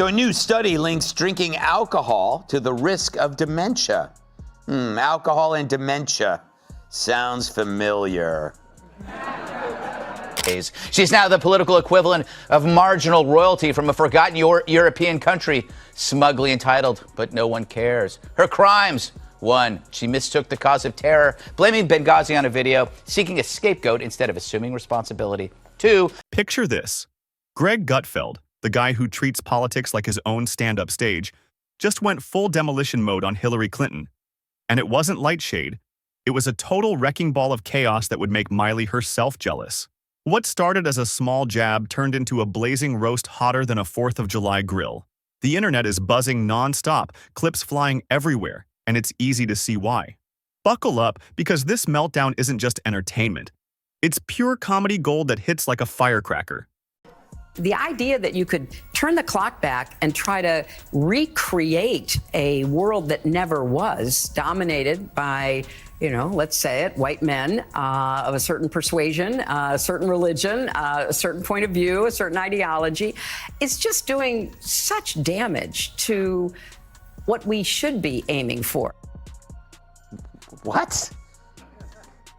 So a new study links drinking alcohol to the risk of dementia. Alcohol and dementia. Sounds familiar. She's now the political equivalent of marginal royalty from a forgotten European country, smugly entitled, but no one cares. Her crimes: 1, she mistook the cause of terror, blaming Benghazi on a video, seeking a scapegoat instead of assuming responsibility. 2, picture this. Greg Gutfeld, the guy who treats politics like his own stand-up stage, just went full demolition mode on Hillary Clinton. And it wasn't light shade. It was a total wrecking ball of chaos that would make Miley herself jealous. What started as a small jab turned into a blazing roast hotter than a 4th of July grill. The internet is buzzing non-stop, clips flying everywhere, and it's easy to see why. Buckle up, because this meltdown isn't just entertainment. It's pure comedy gold that hits like a firecracker. The idea that you could turn the clock back and try to recreate a world that never was, dominated by, let's say it, white men of a certain persuasion, a certain religion, a certain point of view, a certain ideology, it's just doing such damage to what we should be aiming for. What?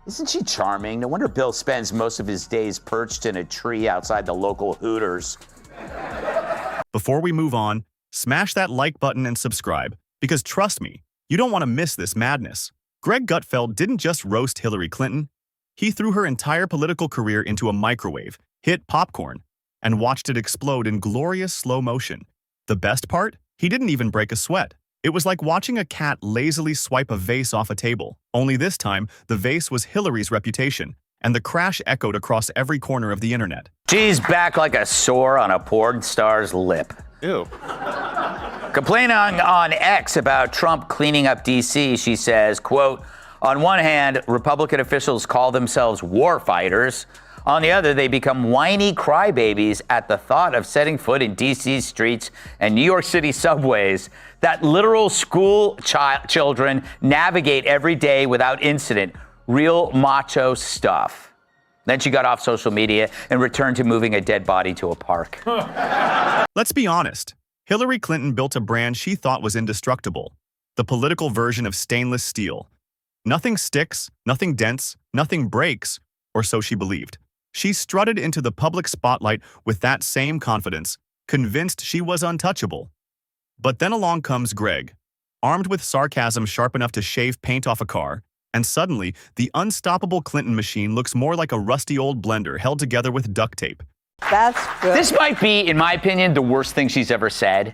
Isn't she charming? No wonder Bill spends most of his days perched in a tree outside the local Hooters. Before we move on, smash that like button and subscribe, because trust me, you don't want to miss this madness. Greg Gutfeld didn't just roast Hillary Clinton. He threw her entire political career into a microwave, hit popcorn, and watched it explode in glorious slow motion. The best part? He didn't even break a sweat. It was like watching a cat lazily swipe a vase off a table. Only this time, the vase was Hillary's reputation, and the crash echoed across every corner of the internet. She's back like a sore on a porn star's lip. Ew. Complaining on X about Trump cleaning up D.C., she says, quote, on one hand, Republican officials call themselves war fighters. On the other, they become whiny crybabies at the thought of setting foot in D.C. streets and New York City subways that literal school children navigate every day without incident. Real macho stuff. Then she got off social media and returned to moving a dead body to a park. Let's be honest. Hillary Clinton built a brand she thought was indestructible. The political version of stainless steel. Nothing sticks, nothing dents, nothing breaks, or so she believed. She strutted into the public spotlight with that same confidence, convinced she was untouchable. But then along comes Greg, armed with sarcasm sharp enough to shave paint off a car, and suddenly, the unstoppable Clinton machine looks more like a rusty old blender held together with duct tape. That's good. This might be, in my opinion, the worst thing she's ever said,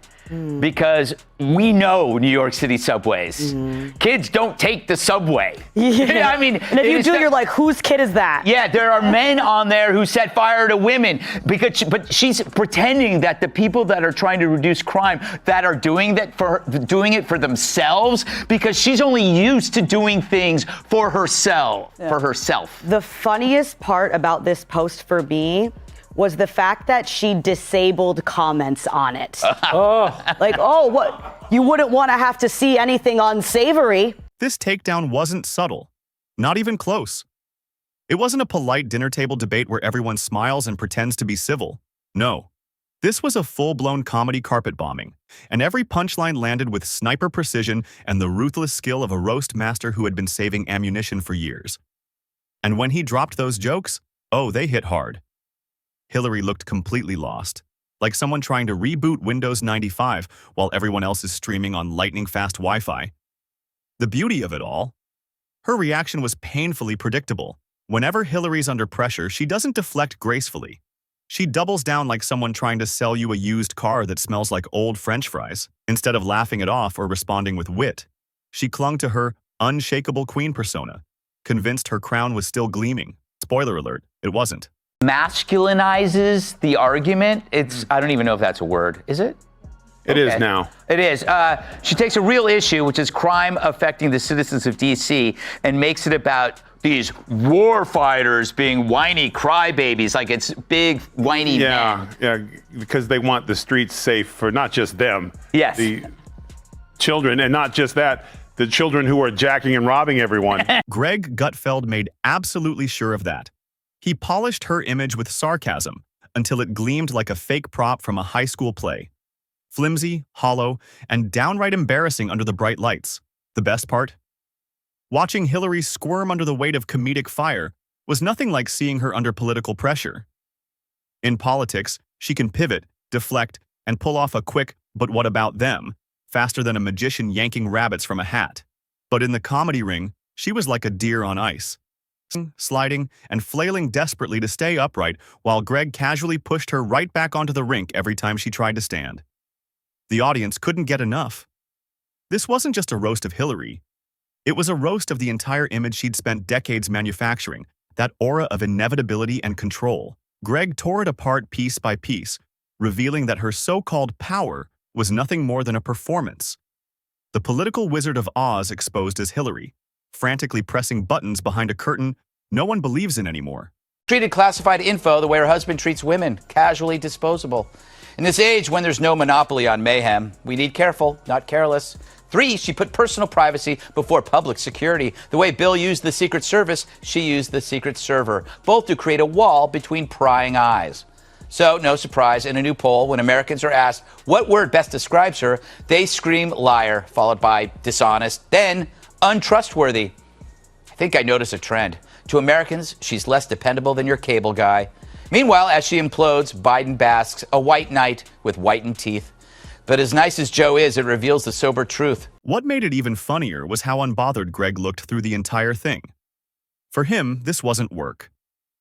because we know New York City subways. Kids don't take the subway. Yeah. I mean, and if you do, you're like, whose kid is that? Yeah, there are men on there who set fire to women, but she's pretending that the people that are trying to reduce crime, that are doing it for themselves, because she's only used to doing things for herself. The funniest part about this post for me was the fact that she disabled comments on it. What? You wouldn't want to have to see anything unsavory. This takedown wasn't subtle. Not even close. It wasn't a polite dinner table debate where everyone smiles and pretends to be civil. No. This was a full-blown comedy carpet bombing, and every punchline landed with sniper precision and the ruthless skill of a roast master who had been saving ammunition for years. And when he dropped those jokes, they hit hard. Hillary looked completely lost, like someone trying to reboot Windows 95 while everyone else is streaming on lightning-fast Wi-Fi. The beauty of it all? Her reaction was painfully predictable. Whenever Hillary's under pressure, she doesn't deflect gracefully. She doubles down like someone trying to sell you a used car that smells like old French fries. Instead of laughing it off or responding with wit, she clung to her unshakable queen persona, convinced her crown was still gleaming. Spoiler alert, it wasn't. Masculinizes the argument. I don't even know if that's a word. Is it? It is now. It is. She takes a real issue, which is crime affecting the citizens of D.C., and makes it about these war fighters being whiny crybabies, like it's big whiny men. Yeah, because they want the streets safe for not just them. Yes. The children, and not just that, the children who are jacking and robbing everyone. Greg Gutfeld made absolutely sure of that. He polished her image with sarcasm until it gleamed like a fake prop from a high school play. flimsy, hollow, and downright embarrassing under the bright lights. The best part? Watching Hillary squirm under the weight of comedic fire was nothing like seeing her under political pressure. In politics, she can pivot, deflect, and pull off a quick, "but what about them?" faster than a magician yanking rabbits from a hat. But in the comedy ring, she was like a deer on ice, sliding and flailing desperately to stay upright while Greg casually pushed her right back onto the rink every time she tried to stand. The audience couldn't get enough. This wasn't just a roast of Hillary. It was a roast of the entire image she'd spent decades manufacturing, that aura of inevitability and control. Greg tore it apart piece by piece, revealing that her so-called power was nothing more than a performance. The political Wizard of Oz exposed as Hillary, frantically pressing buttons behind a curtain no one believes in anymore. Treated classified info the way her husband treats women, casually disposable. In this age when there's no monopoly on mayhem, we need careful, not careless. 3, she put personal privacy before public security. The way Bill used the Secret Service, she used the Secret Server, both to create a wall between prying eyes. So, no surprise, in a new poll, when Americans are asked what word best describes her, they scream liar, followed by dishonest, then untrustworthy. I think I notice a trend. To Americans, she's less dependable than your cable guy. Meanwhile, as she implodes, Biden basks, a white knight with whitened teeth. But as nice as Joe is, it reveals the sober truth. What made it even funnier was how unbothered Greg looked through the entire thing. For him, this wasn't work.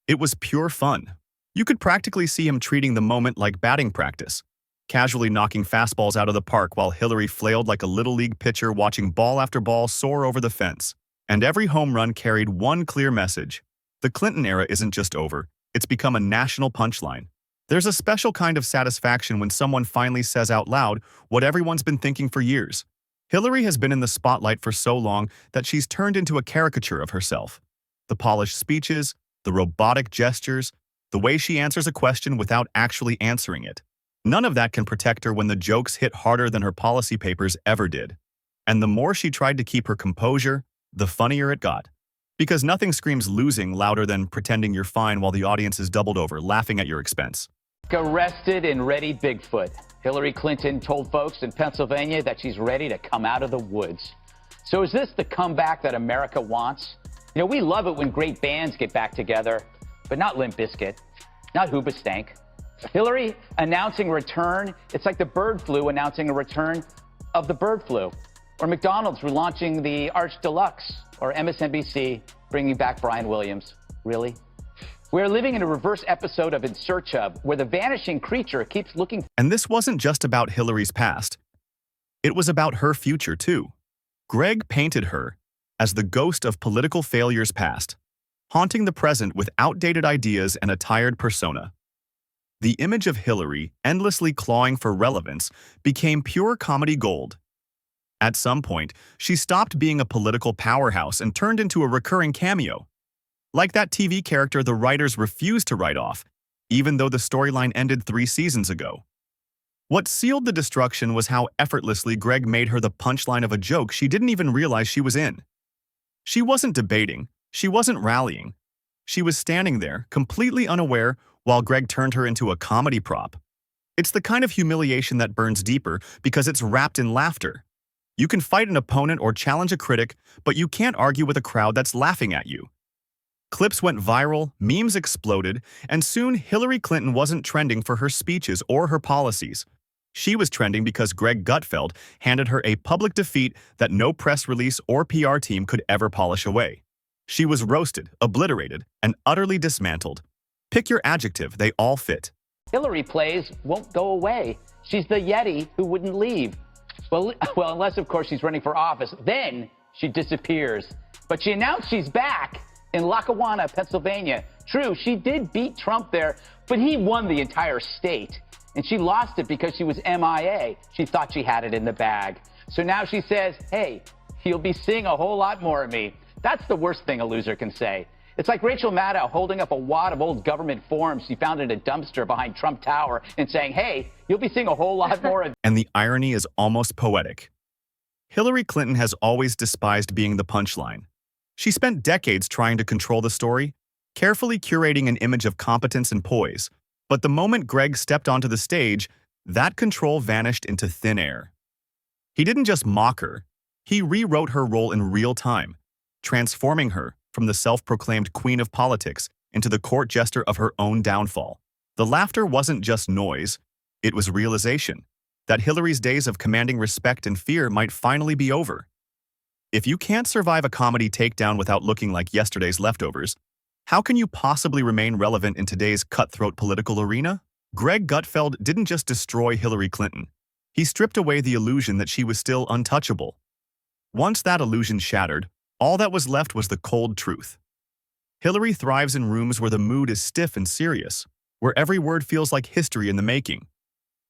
It was pure fun. You could practically see him treating the moment like batting practice, casually knocking fastballs out of the park while Hillary flailed like a Little League pitcher watching ball after ball soar over the fence. And every home run carried one clear message. The Clinton era isn't just over, it's become a national punchline. There's a special kind of satisfaction when someone finally says out loud what everyone's been thinking for years. Hillary has been in the spotlight for so long that she's turned into a caricature of herself. The polished speeches, the robotic gestures, the way she answers a question without actually answering it. None of that can protect her when the jokes hit harder than her policy papers ever did. And the more she tried to keep her composure, the funnier it got. Because nothing screams losing louder than pretending you're fine while the audience is doubled over, laughing at your expense. Arrested and ready Bigfoot. Hillary Clinton told folks in Pennsylvania that she's ready to come out of the woods. So is this the comeback that America wants? You know, we love it when great bands get back together, but not Limp Bizkit, not Hoobastank. Hillary announcing return, it's like the bird flu announcing a return of the bird flu. Or McDonald's relaunching the Arch Deluxe, or MSNBC bringing back Brian Williams. Really? We're living in a reverse episode of In Search Of, where the vanishing creature keeps looking. And this wasn't just about Hillary's past. It was about her future, too. Greg painted her as the ghost of political failures past, haunting the present with outdated ideas and a tired persona. The image of Hillary, endlessly clawing for relevance, became pure comedy gold. At some point, she stopped being a political powerhouse and turned into a recurring cameo. Like that TV character the writers refused to write off, even though the storyline ended 3 seasons ago. What sealed the destruction was how effortlessly Greg made her the punchline of a joke she didn't even realize she was in. She wasn't debating, she wasn't rallying. She was standing there, completely unaware, while Greg turned her into a comedy prop. It's the kind of humiliation that burns deeper because it's wrapped in laughter. You can fight an opponent or challenge a critic, but you can't argue with a crowd that's laughing at you. Clips went viral, memes exploded, and soon Hillary Clinton wasn't trending for her speeches or her policies. She was trending because Greg Gutfeld handed her a public defeat that no press release or PR team could ever polish away. She was roasted, obliterated, and utterly dismantled. Pick your adjective, they all fit. Hillary plays won't go away. She's the Yeti who wouldn't leave. Well, unless, of course, she's running for office. Then she disappears. But she announced she's back in Lackawanna, Pennsylvania. True, she did beat Trump there, but he won the entire state. And she lost it because she was MIA. She thought she had it in the bag. So now she says, hey, you'll be seeing a whole lot more of me. That's the worst thing a loser can say. It's like Rachel Maddow holding up a wad of old government forms she found in a dumpster behind Trump Tower and saying, hey, you'll be seeing a whole lot more of. And the irony is almost poetic. Hillary Clinton has always despised being the punchline. She spent decades trying to control the story, carefully curating an image of competence and poise. But the moment Greg stepped onto the stage, that control vanished into thin air. He didn't just mock her, he rewrote her role in real time, transforming her from the self-proclaimed queen of politics into the court jester of her own downfall. The laughter wasn't just noise, it was realization that Hillary's days of commanding respect and fear might finally be over. If you can't survive a comedy takedown without looking like yesterday's leftovers, how can you possibly remain relevant in today's cutthroat political arena? Greg Gutfeld didn't just destroy Hillary Clinton. He stripped away the illusion that she was still untouchable. Once that illusion shattered, all that was left was the cold truth. Hillary thrives in rooms where the mood is stiff and serious, where every word feels like history in the making.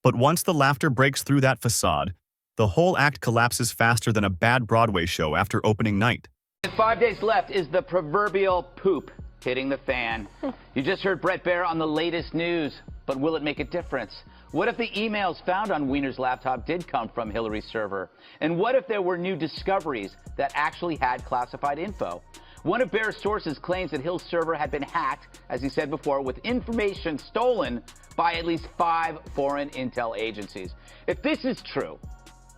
But once the laughter breaks through that facade, the whole act collapses faster than a bad Broadway show after opening night. 5 days left is the proverbial poop hitting the fan. You just heard Brett Baer on the latest news, but will it make a difference? What if the emails found on Weiner's laptop did come from Hillary's server? And what if there were new discoveries that actually had classified info? One of Baer's sources claims that Hill's server had been hacked, as he said before, with information stolen by at least 5 foreign intel agencies. If this is true,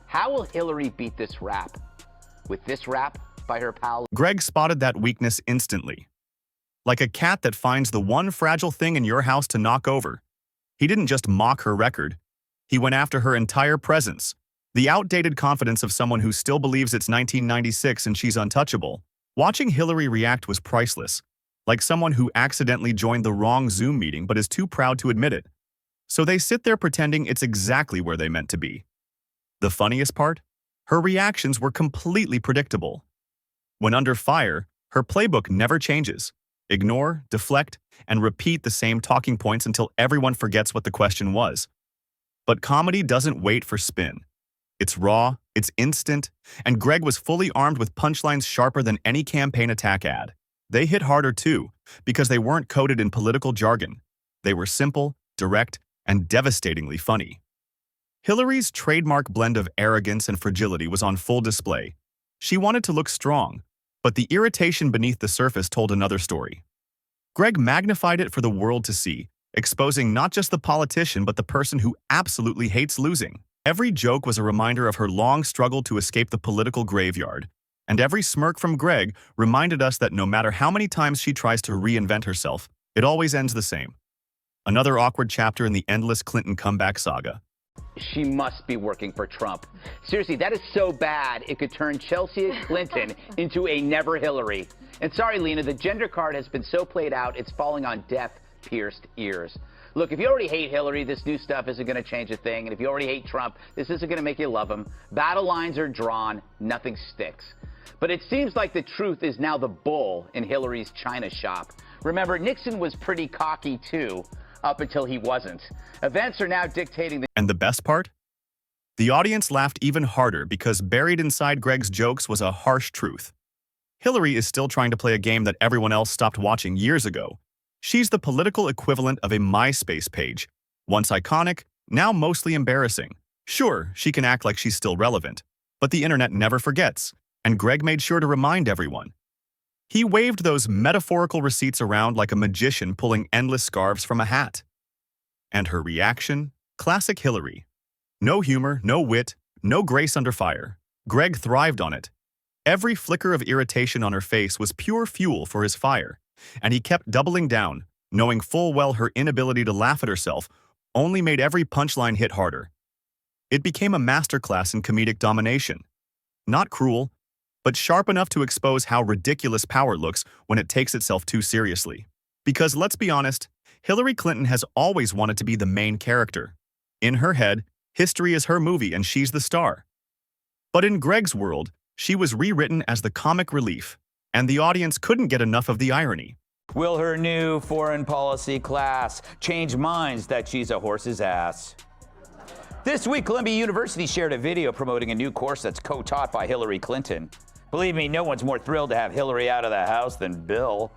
how will Hillary beat this rap? With this rap by her pal? Greg spotted that weakness instantly. Like a cat that finds the one fragile thing in your house to knock over. He didn't just mock her record. He went after her entire presence. The outdated confidence of someone who still believes it's 1996 and she's untouchable. Watching Hillary react was priceless, like someone who accidentally joined the wrong Zoom meeting but is too proud to admit it. So they sit there pretending it's exactly where they meant to be. The funniest part? Her reactions were completely predictable. When under fire, her playbook never changes. Ignore, deflect, and repeat the same talking points until everyone forgets what the question was. But comedy doesn't wait for spin. It's raw, it's instant, and Greg was fully armed with punchlines sharper than any campaign attack ad. They hit harder too, because they weren't coded in political jargon. They were simple, direct, and devastatingly funny. Hillary's trademark blend of arrogance and fragility was on full display. She wanted to look strong, but the irritation beneath the surface told another story. Greg magnified it for the world to see, exposing not just the politician but the person who absolutely hates losing. Every joke was a reminder of her long struggle to escape the political graveyard, and every smirk from Greg reminded us that no matter how many times she tries to reinvent herself, it always ends the same. Another awkward chapter in the endless Clinton comeback saga. She must be working for Trump. Seriously, that is so bad it could turn Chelsea Clinton into a never Hillary. And sorry, Lena, the gender card has been so played out, it's falling on deaf, pierced ears. Look, if you already hate Hillary, this new stuff isn't going to change a thing. And if you already hate Trump, this isn't going to make you love him. Battle lines are drawn, nothing sticks. But it seems like the truth is now the bull in Hillary's china shop. Remember, Nixon was pretty cocky too, up until he wasn't. Events are now dictating the... And the best part? The audience laughed even harder because buried inside Greg's jokes was a harsh truth. Hillary is still trying to play a game that everyone else stopped watching years ago. She's the political equivalent of a MySpace page, once iconic, now mostly embarrassing. Sure, she can act like she's still relevant, but the internet never forgets, and Greg made sure to remind everyone. He waved those metaphorical receipts around like a magician pulling endless scarves from a hat. And her reaction? Classic Hillary. No humor, no wit, no grace under fire. Greg thrived on it. Every flicker of irritation on her face was pure fuel for his fire, and he kept doubling down, knowing full well her inability to laugh at herself only made every punchline hit harder. It became a masterclass in comedic domination. Not cruel, but sharp enough to expose how ridiculous power looks when it takes itself too seriously. Because let's be honest, Hillary Clinton has always wanted to be the main character. In her head, history is her movie and she's the star. But in Greg's world, she was rewritten as the comic relief, and the audience couldn't get enough of the irony. Will her new foreign policy class change minds that she's a horse's ass? This week, Columbia University shared a video promoting a new course that's co-taught by Hillary Clinton. Believe me, no one's more thrilled to have Hillary out of the house than Bill.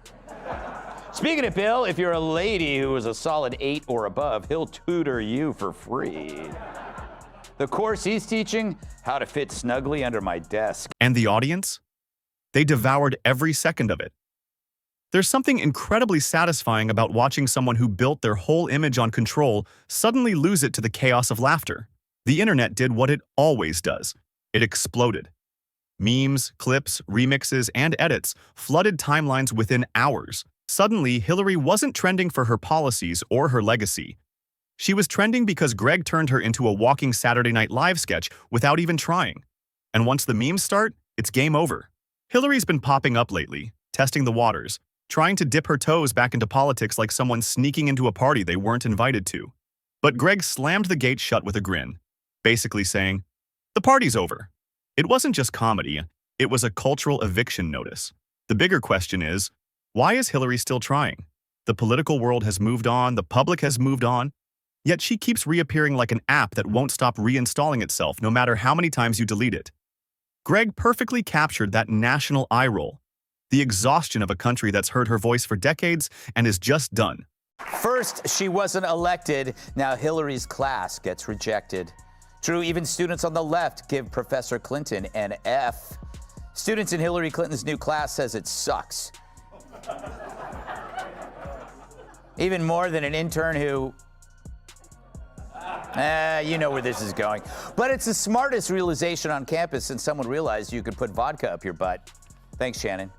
Speaking of Bill, if you're a lady who is a solid 8 or above, he'll tutor you for free. The course he's teaching, how to fit snugly under my desk. And the audience? They devoured every second of it. There's something incredibly satisfying about watching someone who built their whole image on control suddenly lose it to the chaos of laughter. The internet did what it always does. It exploded. Memes, clips, remixes, and edits flooded timelines within hours. Suddenly, Hillary wasn't trending for her policies or her legacy. She was trending because Greg turned her into a walking Saturday Night Live sketch without even trying. And once the memes start, it's game over. Hillary's been popping up lately, testing the waters, trying to dip her toes back into politics like someone sneaking into a party they weren't invited to. But Greg slammed the gate shut with a grin, basically saying, "The party's over." It wasn't just comedy, it was a cultural eviction notice. The bigger question is, why is Hillary still trying? The political world has moved on, the public has moved on, yet she keeps reappearing like an app that won't stop reinstalling itself no matter how many times you delete it. Greg perfectly captured that national eye roll, the exhaustion of a country that's heard her voice for decades and is just done. First, she wasn't elected. Now Hillary's class gets rejected. True, even students on the left give Professor Clinton an F. Students in Hillary Clinton's new class says it sucks. Even more than an intern who... you know where this is going. But it's the smartest realization on campus since someone realized you could put vodka up your butt. Thanks, Shannon.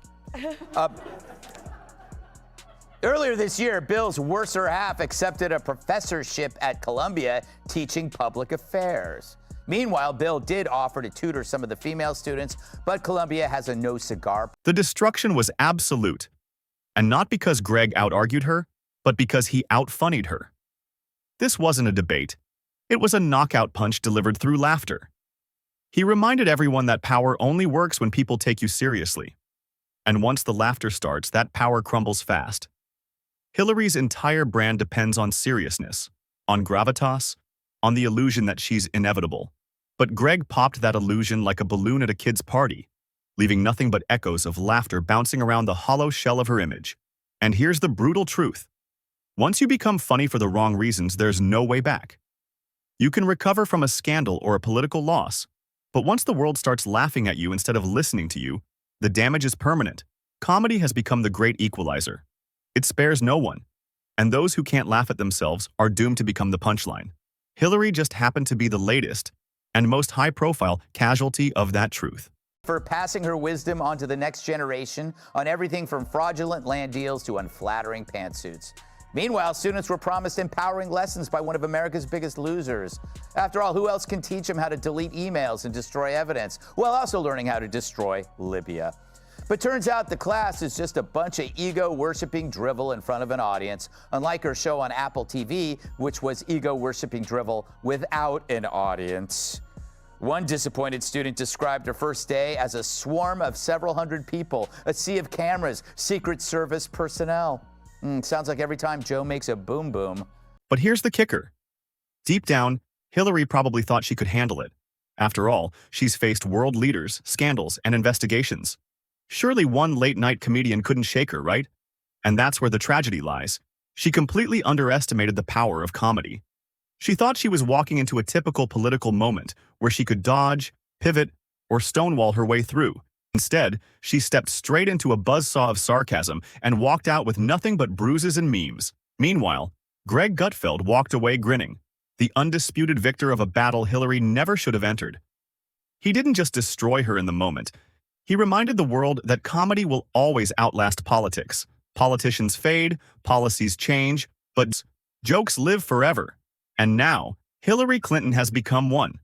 Earlier this year, Bill's worser half accepted a professorship at Columbia teaching public affairs. Meanwhile, Bill did offer to tutor some of the female students, but Columbia has a no-cigar. The destruction was absolute. And not because Greg out-argued her, but because he out-funnied her. This wasn't a debate. It was a knockout punch delivered through laughter. He reminded everyone that power only works when people take you seriously. And once the laughter starts, that power crumbles fast. Hillary's entire brand depends on seriousness, on gravitas, on the illusion that she's inevitable. But Greg popped that illusion like a balloon at a kid's party, leaving nothing but echoes of laughter bouncing around the hollow shell of her image. And here's the brutal truth. Once you become funny for the wrong reasons, there's no way back. You can recover from a scandal or a political loss, but once the world starts laughing at you instead of listening to you, the damage is permanent. Comedy has become the great equalizer. It spares no one, and those who can't laugh at themselves are doomed to become the punchline. Hillary just happened to be the latest and most high-profile casualty of that truth. For passing her wisdom on to the next generation on everything from fraudulent land deals to unflattering pantsuits. Meanwhile, students were promised empowering lessons by one of America's biggest losers. After all, who else can teach them how to delete emails and destroy evidence, while also learning how to destroy Libya? But turns out the class is just a bunch of ego-worshipping drivel in front of an audience, unlike her show on Apple TV, which was ego-worshipping drivel without an audience. One disappointed student described her first day as a swarm of several hundred people, a sea of cameras, Secret Service personnel. Sounds like every time Joe makes a boom boom. But here's the kicker. Deep down, Hillary probably thought she could handle it. After all, she's faced world leaders, scandals, and investigations. Surely one late-night comedian couldn't shake her, right? And that's where the tragedy lies. She completely underestimated the power of comedy. She thought she was walking into a typical political moment where she could dodge, pivot, or stonewall her way through. Instead, she stepped straight into a buzzsaw of sarcasm and walked out with nothing but bruises and memes. Meanwhile, Greg Gutfeld walked away grinning, the undisputed victor of a battle Hillary never should have entered. He didn't just destroy her in the moment. He reminded the world that comedy will always outlast politics. Politicians fade, policies change, but jokes live forever. And now, Hillary Clinton has become one.